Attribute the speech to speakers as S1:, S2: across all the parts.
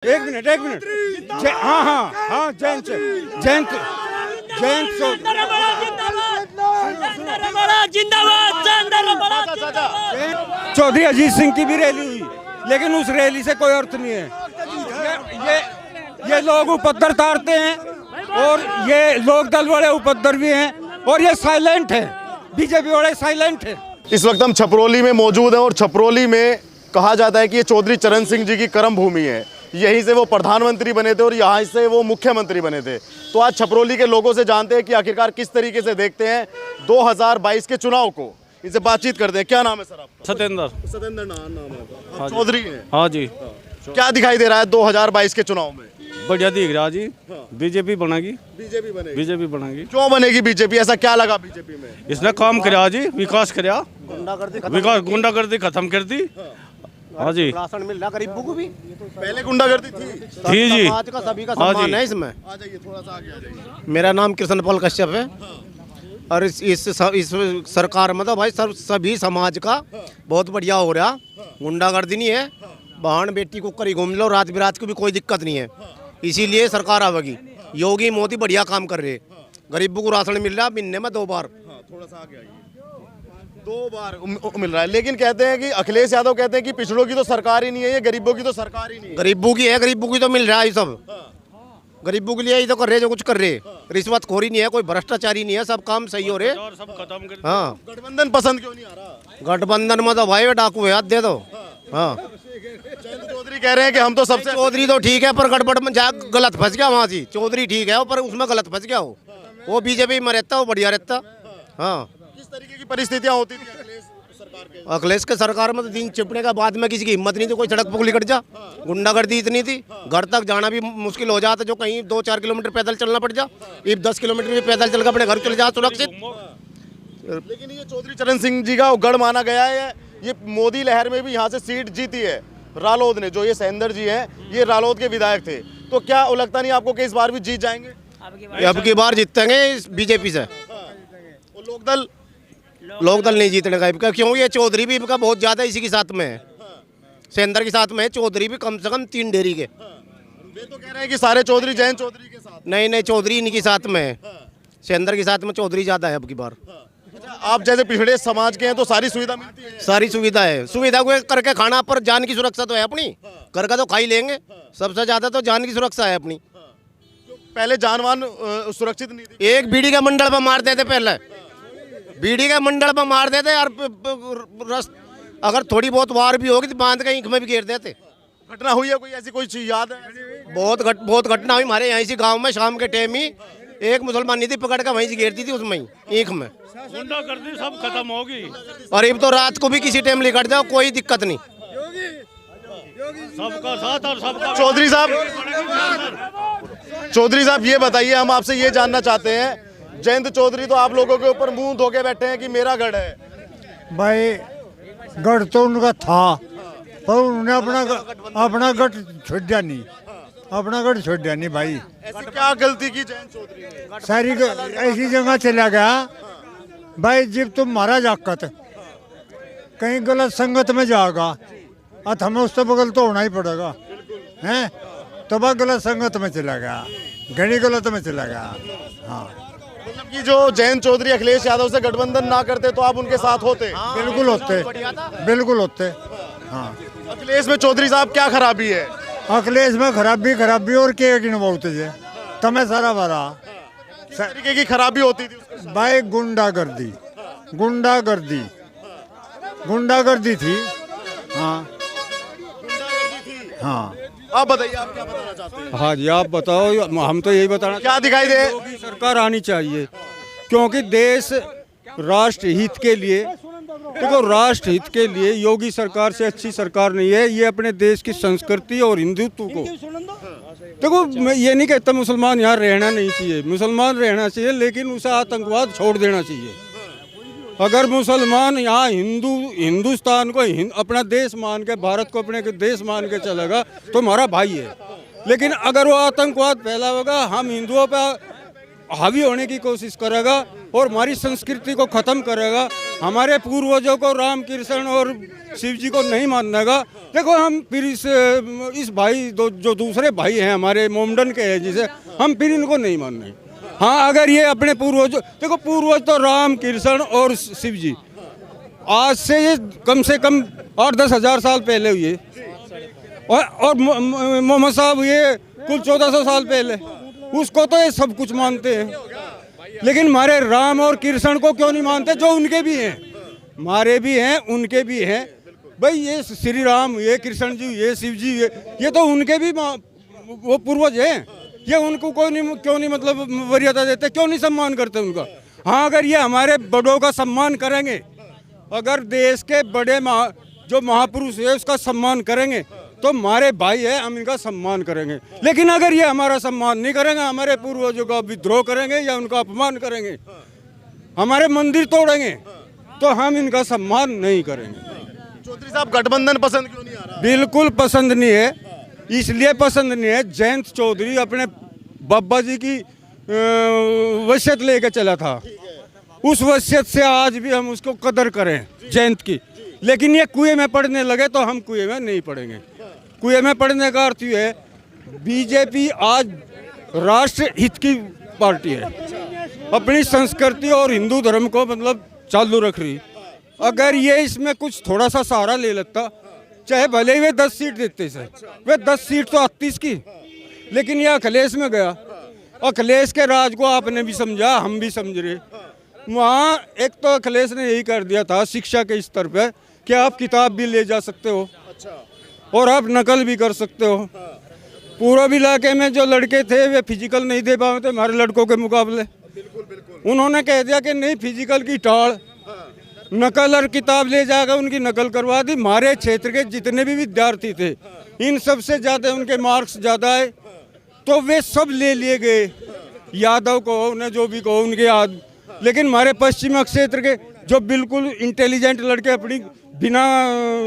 S1: एक मिनट हाँ हाँ हाँ जयंत चौधरी अजीत सिंह की भी रैली हुई, लेकिन उस रैली से कोई अर्थ नहीं है। ये लोग उपद्रव तारते हैं और ये लोक दल वाले उपद्रवी हैं और ये साइलेंट है, बीजेपी वाले साइलेंट है।
S2: इस वक्त हम छपरोली में मौजूद हैं और छपरोली में कहा जाता है कि ये चौधरी चरण सिंह जी की कर्म भूमि है। यहीं से वो प्रधानमंत्री बने थे और यहाँ से वो मुख्यमंत्री बने थे। तो आज छपरोली के लोगों से जानते हैं कि आखिरकार किस तरीके से देखते हैं 2022 के चुनाव को। इनसे बातचीत करते हैं। क्या नाम है सर आपका? सतेंद्र नाम है। चौधरी हैं?
S3: हाँ जी।
S2: क्या दिखाई दे रहा है 2022 के चुनाव में?
S3: बढ़िया दिख रहा जी। बीजेपी बनेगी।
S2: बीजेपी बनेगी। क्यों बनेगी बीजेपी? ऐसा क्या लगा बीजेपी में?
S3: इसने काम कराया जी, विकास कराया, गुंडागर्दी खत्म कर दी। हाँ जी।
S4: राशन मिल रहा गरीबों को भी।
S2: पहले गुंडागर्दी थी
S3: जी।
S4: समाज का सभी का सम्मान है इसमें।
S2: आ जाइए, थोड़ा सा आगे आ जाइए।
S4: मेरा नाम कृष्णपाल कश्यप है और इस सरकार में तो भाई सभी समाज का बहुत बढ़िया हो रहा। गुंडागर्दी नहीं है, बहन बेटी को करी घूम लो, रात बिरात की भी कोई दिक्कत नहीं है। इसीलिए सरकार आवेगी। योगी मोदी बढ़िया काम कर रहे। गरीबों को राशन मिल रहा महीने में 2 बार।
S2: थोड़ा सा आगे आइए। 2 बार मिल रहा है, लेकिन कहते हैं कि अखिलेश यादव कहते हैं कि पिछड़ों की तो सरकार ही नहीं है, ये गरीबों की तो सरकार ही नहीं है।
S4: गरीबों की है, गरीबों की तो मिल रहा है ये सब। गरीबों के लिए ये तो कर रहे जो कुछ कर रहे। रिश्वत खोरी नहीं है, कोई भ्रष्टाचारी नहीं है, सब काम सही हो रहे। हाँ,
S2: गठबंधन पसंद क्यों नहीं आ रहा?
S4: गठबंधन में तो भाई डाकू है, दे दो। हाँ,
S2: चौधरी कह रहे हैं कि हम तो सबसे
S4: चौधरी तो ठीक है पर गड़बड़ में जा गलत फंस गया वहाँ से। चौधरी ठीक है पर उसमें गलत फंस गया हो। वो बीजेपी में रहता, वो बढ़िया रहता। हाँ,
S2: किस तरीके की परिस्थितियां होती थी
S4: अखिलेश के सरकार में तो दिन चिपने का बाद में किसी की हिम्मत नहीं थी, कोई सड़क पर कट जा। गुंडागर्दी इतनी थी, घर तक जाना भी मुश्किल हो जाता, जो कहीं 2-4 किलोमीटर पैदल चलना पड़ जा। ये 10 किलोमीटर भी पैदल चल कर अपने घर चले जा सुरक्षित।
S2: लेकिन ये चौधरी चरण सिंह जी का गढ़ माना गया है। ये मोदी लहर में भी यहाँ से सीट जीती है रालोद ने। जो ये सहेंद्र जी हैं, ये रालोद के विधायक थे। तो क्या लगता नहीं आपको कि इस बार भी जीत जाएंगे?
S4: अब की बार जीतेंगे बीजेपी से। लोकदल नहीं जीतने का, क्यों? ये चौधरी भी इनका बहुत ज्यादा इसी के साथ में है, सहेंद्र के साथ में है। चौधरी भी कम से कम 3 डेरी के।
S2: वे तो कह रहे हैं कि सारे चौधरी जयंत चौधरी के साथ।
S4: नहीं, चौधरी इनके साथ में है। सहेंद्र के साथ में चौधरी ज्यादा है अब की बार।
S2: आप जैसे पिछड़े समाज के हैं तो सारी सुविधा मिलती है?
S4: सारी सुविधा है। सुविधा को करके खाना, पर जान की सुरक्षा तो है अपनी। घर का तो खा ही लेंगे, सबसे ज्यादा तो जान की सुरक्षा है अपनी।
S2: पहले जानवान सुरक्षित नहीं थी।
S4: एक बीड़ी का मंडल पर मार देते, पहले बीड़ी का मंडल पर मार देते यार। अगर थोड़ी बहुत वार भी होगी तो बांध के ईंख में भी घेर देते।
S2: घटना हुई है कोई ऐसी, कोई चीज याद है?
S4: बहुत घटना हुई हमारे यहाँ इसी गांव में। शाम के टाइम ही एक मुसलमान नीति पकड़ कर वहीं से घेरती थी, उसमें ईंख में।
S3: गुंडागर्दी सब खत्म होगी।
S4: और अब तो रात को भी किसी टाइम लिकट जाओ, कोई दिक्कत नहीं।
S3: सबका साथ और सबका।
S2: चौधरी साहब ये बताइए, हम आपसे ये जानना चाहते हैं, जयंत चौधरी तो आप लोगों के ऊपर मुंह धोके बैठे हैं कि मेरा गढ़ है।
S1: भाई गढ़ तो उनका था, पर उन्होंने अपना गढ़ छोड़ा नहीं, भाई।
S2: ऐसी क्या गलती की जयंत चौधरी ने?
S1: सारी ऐसी जगह चला गया भाई, जब तुम मारा जाकत कहीं गलत संगत में जाएगा और हमें उससे बगल तो होना ही पड़ेगा, हैं? तो वह गलत संगत में चला गया, घनी गलत में चला गया। हाँ,
S2: मतलब कि जो जयंत चौधरी अखिलेश यादव से गठबंधन ना करते तो आप उनके साथ होते?
S1: बिल्कुल होते। हाँ,
S2: अखिलेश में चौधरी साहब क्या खराबी है?
S1: अखिलेश में खराबी और क्या बहुत है, तमें सारा भरा
S2: तरीके की खराबी होती थी
S1: भाई। गुंडागर्दी थी। हाँ,
S2: आप बताइए, आप क्या बताना चाहते हैं?
S1: हाँ जी, आप बताओ। हम तो यही बताना,
S2: क्या दिखाई दे?
S1: योगी सरकार आनी चाहिए, क्योंकि देश राष्ट्र हित के लिए, देखो राष्ट्र हित के लिए योगी सरकार से अच्छी सरकार नहीं है। ये अपने देश की संस्कृति और हिंदुत्व को, देखो मैं ये नहीं कहता मुसलमान यहाँ रहना नहीं चाहिए, मुसलमान रहना चाहिए, लेकिन उसे आतंकवाद छोड़ देना चाहिए। अगर मुसलमान यहाँ हिंदुस्तान को अपना देश मान के, भारत को अपने देश मान के चलेगा तो हमारा भाई है। लेकिन अगर वो आतंकवाद फैलाएगा, हम हिंदुओं पर हावी होने की कोशिश करेगा और हमारी संस्कृति को ख़त्म करेगा, हमारे पूर्वजों को राम कृष्ण और शिव जी को नहीं मानने का। देखो हम फिर इस भाई जो दूसरे भाई हैं हमारे मोमडन के हैं जिसे हम फिर इनको नहीं मानने। हाँ अगर ये अपने पूर्वज, देखो पूर्वज तो राम कृष्ण और शिव जी आज से ये कम से कम 8-10 हज़ार साल पहले हुए और मोहम्मद साहब ये कुल 1400 साल पहले, उसको तो ये सब कुछ मानते हैं। लेकिन हमारे राम और कृष्ण को क्यों नहीं मानते जो उनके भी हैं, हमारे भी हैं उनके भी हैं। भाई ये श्री राम, ये कृष्ण जी, ये शिव जी, ये तो उनके भी वो पूर्वज हैं। ये उनको कोई नहीं क्यों नहीं मतलब वरीयता देते, क्यों नहीं सम्मान करते उनका। हाँ अगर ये हमारे बड़ों का सम्मान करेंगे, अगर देश के बड़े जो महापुरुष है उसका सम्मान करेंगे तो हमारे भाई है, हम इनका सम्मान करेंगे। लेकिन अगर ये हमारा सम्मान नहीं करेंगे, हमारे पूर्वजों का विद्रोह करेंगे या उनका अपमान करेंगे, हमारे मंदिर तोड़ेंगे, तो हम इनका सम्मान नहीं करेंगे।
S2: चौधरी साहब गठबंधन पसंद क्यों नहीं आ रहा?
S1: बिल्कुल पसंद नहीं है, इसलिए पसंद नहीं है जयंत चौधरी अपने बाबा जी की वसीयत लेके चला था, उस वसीयत से आज भी हम उसको कदर करें जयंत की। लेकिन ये कुएं में पढ़ने लगे तो हम कुएं में नहीं पढ़ेंगे। कुएं में पढ़ने का अर्थ ये है बीजेपी आज राष्ट्र हित की पार्टी है, अपनी संस्कृति और हिंदू धर्म को मतलब चालू रख रही। अगर ये इसमें कुछ थोड़ा सा सहारा ले लेता, चाहे भले ही वे 10 सीट देते से, वे 10 सीट तो आती इसकी, लेकिन ये अखिलेश में गया। अखिलेश के राज को आपने भी समझा, हम भी समझ रहे। वहाँ एक तो अखिलेश ने यही कर दिया था शिक्षा के स्तर पे कि आप किताब भी ले जा सकते हो और आप नकल भी कर सकते हो। पूर्व इलाके में जो लड़के थे वे फिजिकल नहीं दे पाए थे हमारे लड़कों के मुकाबले। उन्होंने कह दिया कि नहीं फिजिकल की टाल, नकल और किताब ले जाकर उनकी नकल करवा दी। हमारे क्षेत्र के जितने भी विद्यार्थी थे इन सब से ज़्यादा उनके मार्क्स ज़्यादा आए तो वे सब ले लिए गए, यादव को उन्हें जो भी कहो उनके याद। लेकिन हमारे पश्चिमी क्षेत्र के जो बिल्कुल इंटेलिजेंट लड़के अपनी बिना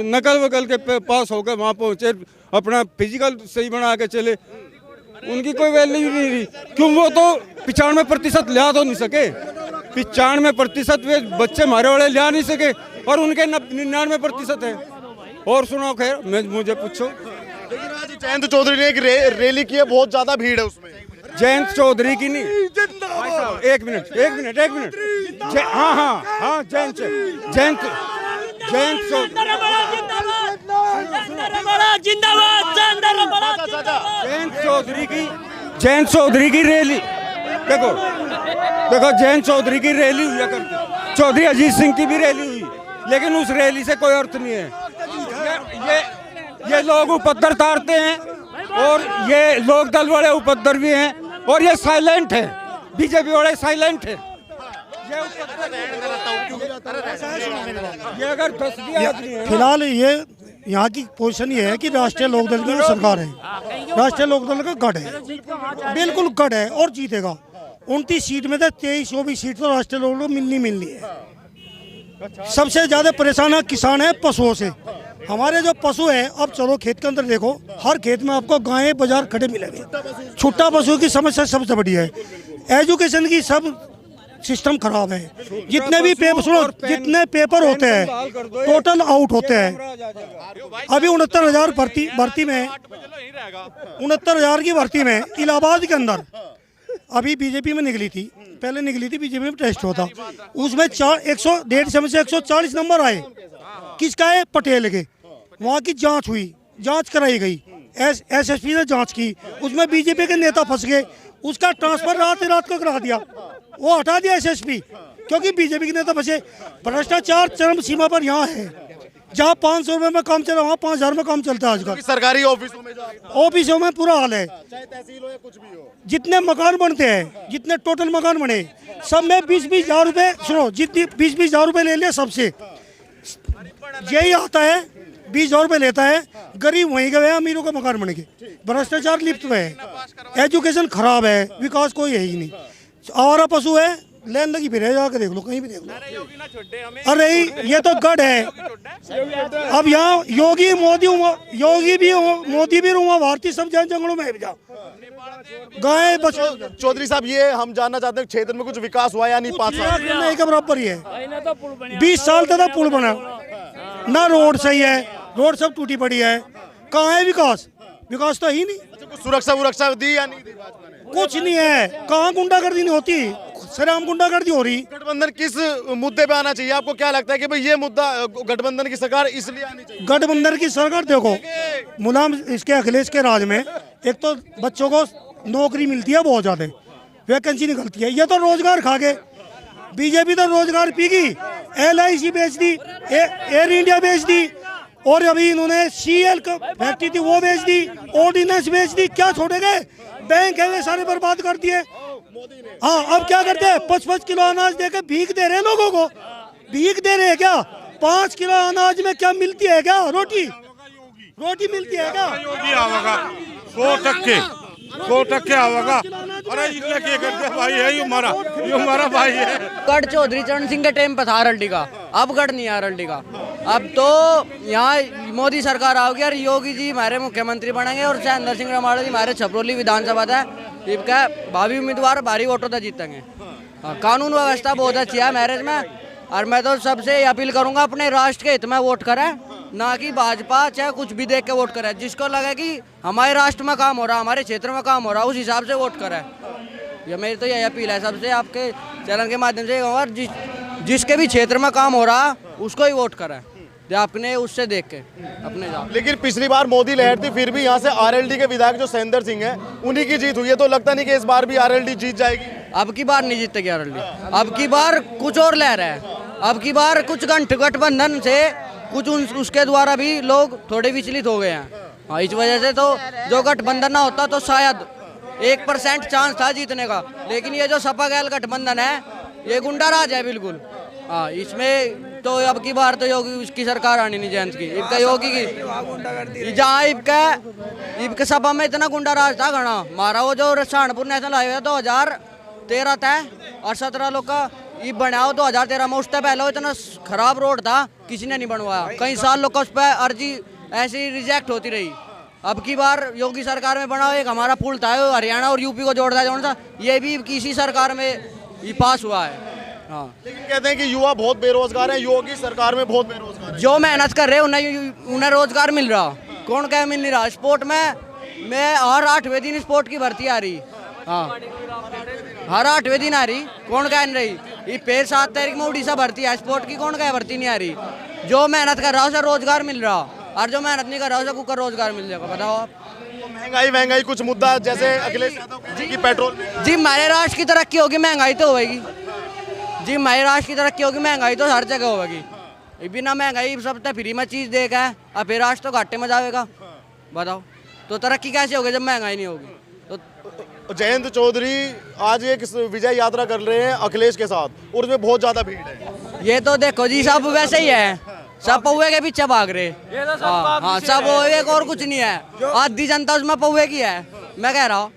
S1: नकल वकल के पास होकर वहाँ पहुँचे, अपना फिजिकल सही बना के चले, उनकी कोई वैल्यू नहीं रही। क्यों? वो तो 95% ला तो नहीं सके, 95% वे बच्चे हमारे वाले ला नहीं सके और उनके 99% है। और सुनो खैर मुझे पूछो।
S2: लेकिन आज जयंत चौधरी ने एक रैली की है, बहुत ज्यादा भीड़ है उसमें।
S1: जयंत चौधरी की नहीं, एक मिनट हाँ जयंत चौधरी की रैली देखो जयंत चौधरी की रैली हुई करती, चौधरी अजीत सिंह की भी रैली हुई, लेकिन उस रैली से कोई अर्थ नहीं है। ये लोग उपद्रव तारते हैं और ये लोक दल वाले उपद्रव भी हैं और ये साइलेंट है, बीजेपी वाले साइलेंट है। ये अगर 10 भी आदमी है
S5: फिलहाल ये यहाँ की पोजीशन ये है कि राष्ट्रीय लोकदल की जो सरकार है, राष्ट्रीय लोकदल का गढ़ है, बिल्कुल गढ़ है और जीतेगा। 29 सीट में से 23-24 सीट तो राष्ट्रीय लोकदल को मिलनी है। सबसे ज्यादा परेशान है किसान है पशुओं से। हमारे जो पशु है, अब चलो खेत के अंदर देखो, हर खेत में आपको गायें बाजार खड़े मिलेंगे। छुट्टा पशु की समस्या सबसे बड़ी है। एजुकेशन की सब सिस्टम खराब है। जितने भी जितने पेपर होते हैं टोटल आउट होते हैं। अभी 69,000 भर्ती में 69,000 की भर्ती में इलाहाबाद के अंदर अभी बीजेपी में निकली थी, पहले निकली थी बीजेपी में टेस्ट होता, उसमें 150 से 140 नंबर आए। किसका है? पटेल के। वहाँ की जांच हुई, जांच कराई गई, एसएसपी ने जांच की, उसमें बीजेपी के नेता फंस गए, उसका ट्रांसफर रात को करा दिया, वो हटा दिया एसएसपी, क्योंकि बीजेपी के नेता फंसे। भ्रष्टाचार चरम सीमा पर यहाँ है। जहाँ 500 रुपए में काम चल रहा वहाँ 5,000 में काम चलता है आजकल।
S2: सरकारी ऑफिसों में
S5: पूरा हाल है।
S2: चाहे तहसील हो या कुछ भी हो,
S5: जितने मकान बनते हैं, जितने टोटल मकान बने, सब में 20-20 हज़ार रुपए, सुनो, जितनी 20-20 हज़ार रुपए ले लिया सबसे, यही आता है 20 हज़ार रुपए लेता है, गरीब वहीं गए, अमीरों का मकान बन गए। भ्रष्टाचार लिप्त है, एजुकेशन खराब है, विकास कोई है ही नहीं। आवारा पशु है, लाइन लगी फिर है, जाके देख लो, कहीं भी देख लो। अरे ये तो गढ़ है। अब यहाँ योगी मोदी भी रूमा भारतीय सब जंगलों में जाओ, गाय बस।
S2: चौधरी साहब, ये हम जानना चाहते हैं क्षेत्र में कुछ विकास हुआ या नहीं 5 साल में?
S5: नहीं के बराबर ही है। 20 साल तक पुल बना ना, रोड सही है, रोड सब टूटी पड़ी है। कहाँ है विकास? विकास तो ही नहीं।
S2: कुछ सुरक्षा दी या नहीं दी भाजपा ने?
S5: कुछ नहीं है। कहाँ गुंडागर्दी नहीं होती, सरेआम गुंडागर्दी हो रही।
S2: गठबंधन किस मुद्दे पे आना चाहिए? आपको क्या लगता है कि भाई ये मुद्दा गठबंधन की सरकार इसलिए आनी चाहिए?
S5: गठबंधन की सरकार देखो, मुलायम इसके अखिलेश के राज में एक तो बच्चों को नौकरी मिलती है, बहुत ज्यादा वैकेंसी निकलती है। ये तो रोजगार खा गए। बीजेपी तो रोजगार पी गई, LIC बेच दी, एयर इंडिया बेच दी, और अभी इन्होंने CL फैक्ट्री थी वो बेच दी, ऑर्डिनेंस बेच दी। क्या छोड़े गए? बैंक है वे सारे बर्बाद कर दिए। हाँ, अब क्या करते हैं? 5-5 किलो अनाज देके भीख दे रहे हैं लोगों को। भीख दे रहे हैं क्या? 5 किलो अनाज में क्या मिलती है? क्या रोटी मिलती है क्या?
S3: 100% आवेगा। अरे इसलिए क्या करते भाई है, ये हमारा भाई है।
S6: गढ़ चौधरी चरण सिंह के टाइम पर था RLD का, अब गढ़ नहीं है RLD का। अब तो यहाँ मोदी सरकार आओगी और योगी जी हमारे मुख्यमंत्री बनेंगे और चंद्र सिंह रमाड़ा जी हमारे छपरोली विधानसभा था इनका भावी उम्मीदवार भारी वोटों से जीतेंगे। हाँ, कानून व्यवस्था बहुत अच्छी है मैरिज में, और मैं तो सबसे अपील करूंगा अपने राष्ट्र के हित में वोट करें, ना कि भाजपा चाहे कुछ भी देख के वोट करें। जिसको लगे कि हमारे राष्ट्र में काम हो रहा, हमारे क्षेत्र में काम हो रहा, उस हिसाब से वोट करें। ये मेरी तो यही अपील है सबसे, आपके चैनल के माध्यम से। और जिसके भी क्षेत्र में काम हो रहा उसको ही वोट करें, आपने उससे देख के अपने जाओ।
S2: लेकिन पिछली बार मोदी लहर थी, फिर भी यहाँ से RLD के विधायक जो सैंदर सिंह है उन्हीं की जीत हुई है। तो लगता नहीं कि इस बार भी RLD जीत जाएगी?
S6: अब की बार नहीं जीतेगी RLD, अब की बार कुछ और लहर है। अब की बार कुछ गठबंधन से कुछ उसके द्वारा भी लोग थोड़े विचलित हो गए हैं। हाँ, इस वजह से तो जो गठबंधन ना होता तो शायद 1% चांस था जीतने का। लेकिन ये जो सपा गैल गठबंधन है ये गुंडा राज है बिल्कुल। हाँ, इसमें तो अब की बार तो योगी उसकी सरकार आनी नहीं जयंत की, इनका योगी की। जहाँ इनके सभा में इतना गुंडा राज था घना मारा। वो जो सहारनपुर नेशनल हाईवे 2013 था और 17 लोग का ये बनाओ 2013 में। उससे पहले इतना खराब रोड था, किसी ने नहीं बनवाया। कई साल लोग का उस पर अर्जी ऐसी रिजेक्ट होती रही। अब की बार योगी सरकार में बनाओ। एक हमारा पुल था हरियाणा और यूपी को जोड़ता है, ये भी किसी सरकार में ये पास हुआ है। हाँ,
S2: लेकिन कहते हैं कि युवा बहुत बेरोजगार है, योगी सरकार में बहुत बेरोजगार है।
S6: जो मेहनत कर रहे हैं उन्हें रोजगार मिल रहा। कौन क्या मिल नहीं रहा? स्पोर्ट में मैं हर 8वें दिन स्पोर्ट की भर्ती आ रही। हाँ, हर 8वें दिन आ रही। कौन क्या नहीं रही? ये फिर 7 तारीख में उड़ीसा भर्ती है स्पोर्ट की। कौन क्या भर्ती नहीं आ रही? जो मेहनत कर रहा है उसे रोजगार मिल रहा, और जो मेहनत नहीं कर रहा उसे कुकर रोजगार मिल जाएगा। बताओ आप।
S2: महंगाई कुछ मुद्दा जैसे अखिलेश यादव की पेट्रोल।
S6: जी, हमारे राष्ट्र की तरक्की होगी, महंगाई तो होगी। जी, हमारे राष्ट्र की तरक्की होगी, महंगाई तो हर जगह होगी। बिना महंगाई सब तो फ्री में चीज़ देगा है, और फिर राष्ट्र तो घाटे में जाएगा। बताओ तो तरक्की कैसे होगी जब महंगाई नहीं होगी? तो
S2: जयंत चौधरी आज एक विजय यात्रा कर रहे हैं अखिलेश के साथ, और उसमें बहुत ज्यादा भीड़ है।
S6: ये तो देखो जी, सब वैसे ही है, सब पौवे के पीछे भाग रहे। हाँ, सब पौवे और कुछ नहीं है। आधी जनता उसमें पौवे की है, मैं कह रहा हूँ।